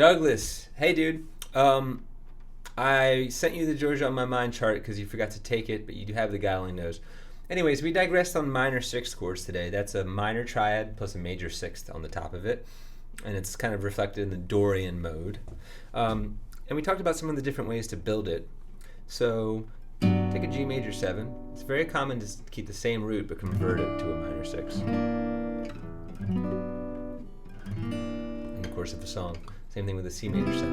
Douglas, hey dude. I sent you the Georgia on My Mind chart because you forgot to take it, but you do have the Gowling nose. Anyways, we digressed on minor sixth chords today. That's a minor triad plus a major sixth on the top of it, and it's kind of reflected in the Dorian mode. And we talked about some of the different ways to build it. So take a G major 7. It's very common to keep the same root but convert it to a minor 6 in the course of a song. Same thing with a C major 7.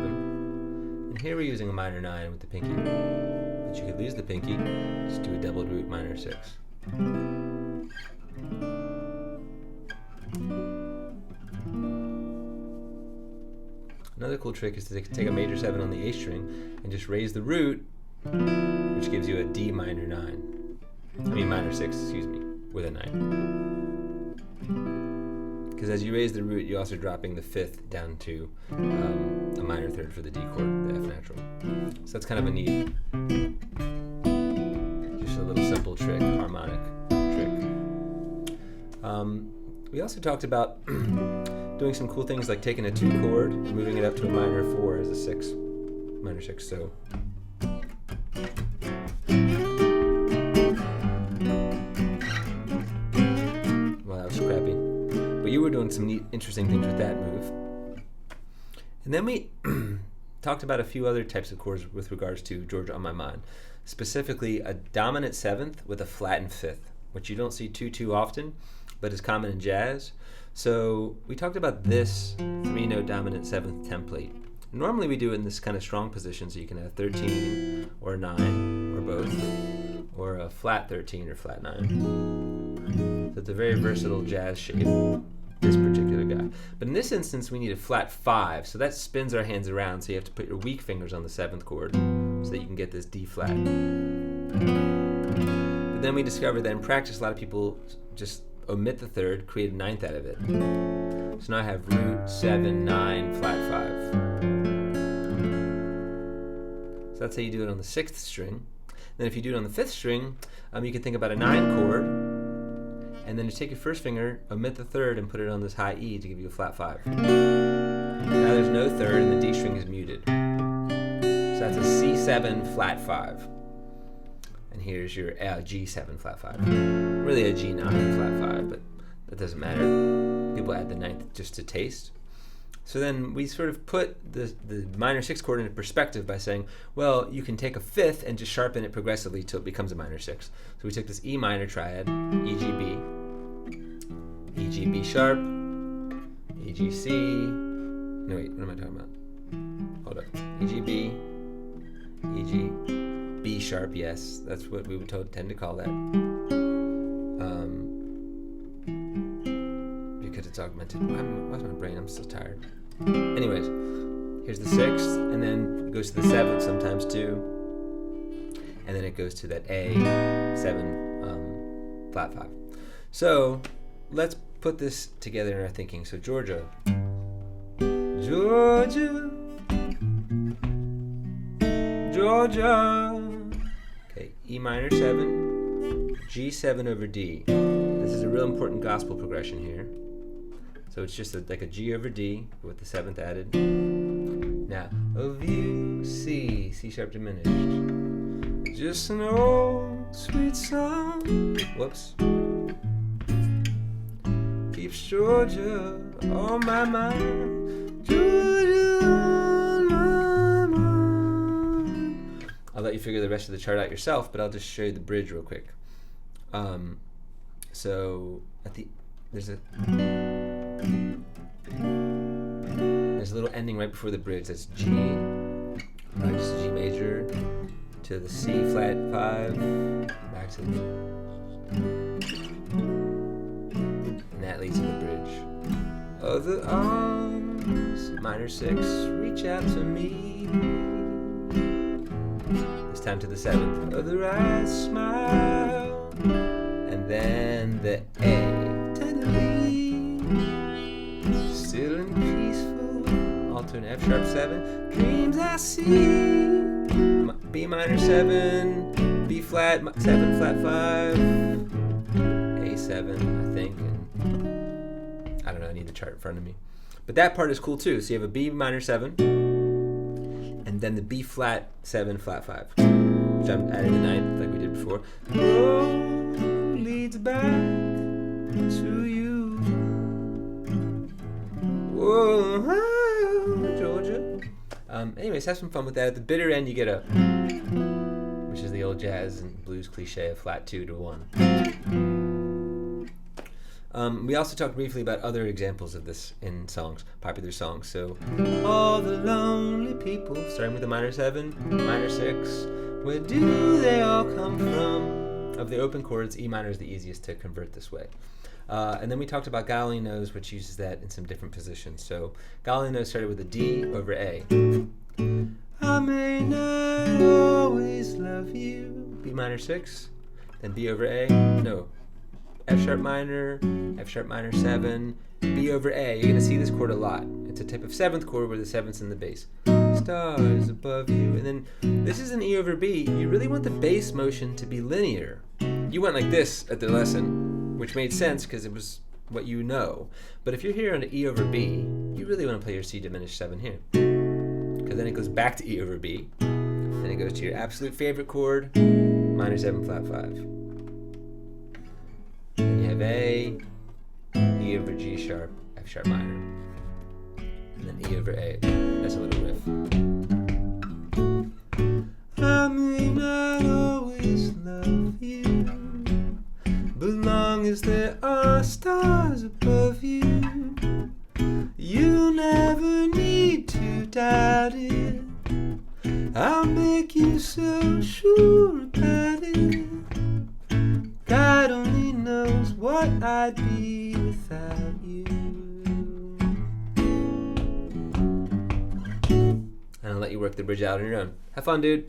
And here we're using a minor 9 with the pinky. But you could lose the pinky, just do a doubled root minor 6. Another cool trick is to take a major 7 on the A string and just raise the root, which gives you a D minor 9. Minor 6, excuse me, with a 9. Because as you raise the root, you're also dropping the 5th down to a minor 3rd for the D chord, the F natural. So that's kind of a neat, just a little simple trick, harmonic trick. We also talked about doing some cool things like taking a 2 chord and moving it up to a minor 4 as a 6, minor 6. So well, that was crappy. But you were doing some neat, interesting things with that move. And then we talked about a few other types of chords with regards to Georgia on My Mind. Specifically, a dominant 7th with a flattened 5th, which you don't see too often, but is common in jazz. So we talked about this 3-note dominant 7th template. Normally we do it in this kind of strong position, so you can have 13 or 9 or both, or a flat 13 or flat 9. So it's a very versatile jazz shape, this particular guy. But in this instance we need a flat 5, so that spins our hands around, so you have to put your weak fingers on the 7th chord so that you can get this D flat. But then we discovered that in practice a lot of people just omit the 3rd, create a 9th out of it. So now I have root 7, 9, flat 5. So that's how you do it on the 6th string. Then if you do it on the 5th string, you can think about a 9 chord, and then you take your first finger, omit the 3rd, and put it on this high E to give you a flat 5. Now there's no 3rd, and the D string is muted. So that's a C7 flat 5. And here's your G7 flat 5. Really a G9 flat 5, but that doesn't matter. People add the 9th just to taste. So then we sort of put the minor 6 chord into perspective by saying, well, you can take a 5th and just sharpen it progressively till it becomes a minor 6. So we took this E minor triad, E, G, B, E, G, B sharp, E, G, C. No, wait, what am I talking about? Hold up. E, G, B, E, G, B sharp, yes, that's what we would tend to call that. Because it's augmented. Why's my brain? I'm so tired. Anyways, here's the 6th, and then it goes to the 7th sometimes too. And then it goes to that A7 flat 5. So let's put this together in our thinking. So Georgia. Georgia. Georgia. Okay, E minor 7, G7 over D. This is a real important gospel progression here. So it's just like a G over D with the 7th added. Now, of you, C, C sharp diminished. Just an old sweet song. Whoops. Keeps Georgia on my mind. Georgia on my mind. I'll let you figure the rest of the chart out yourself, but I'll just show you the bridge real quick. So there's a little ending right before the bridge. That's G, right? Just G major to the C flat 5, back to the, and that leads to the bridge. Other arms, minor 6, reach out to me. This time to the 7th. Other eyes smile, and then the A. Tenderly, still and peaceful, alto and F sharp 7. Dreams I see. B minor 7, B flat 7 flat 5, A7 I think, and I don't know, I need the chart in front of me. But that part is cool too. So you have a B minor 7, and then the B flat 7 flat 5, which I'm adding the 9th like we did before. Road leads back to you. Whoa, Georgia. Anyways, have some fun with that. At the bitter end, you get a, which is the old jazz and blues cliche of flat 2 to 1. We also talked briefly about other examples of this in songs, popular songs. So, all the lonely people, starting with a minor 7, minor 6, where do they all come from? Of the open chords, E minor is the easiest to convert this way. And then we talked about Galliano's, which uses that in some different positions. So, Galliano started with a D over A. I may not always love you. B minor 6, then B over A. No. F sharp minor 7, B over A. You're going to see this chord a lot. It's a type of 7th chord where the 7th's in the bass. Stars above you. And then this is an E over B. You really want the bass motion to be linear. You went like this at the lesson, which made sense because it was what you know. But if you're here on an E over B, you really want to play your C diminished 7 here. Because then it goes back to E over B. Then it goes to your absolute favorite chord, minor 7 flat 5. Then you have A, E over G sharp, F sharp minor, and then E over A. That's a little riff. I may not always love you, but long as there are stars above you, you never need to doubt it. I'll make you so sure about it. God only knows what I'd be without you. And I'll let you work the bridge out on your own. Have fun, dude.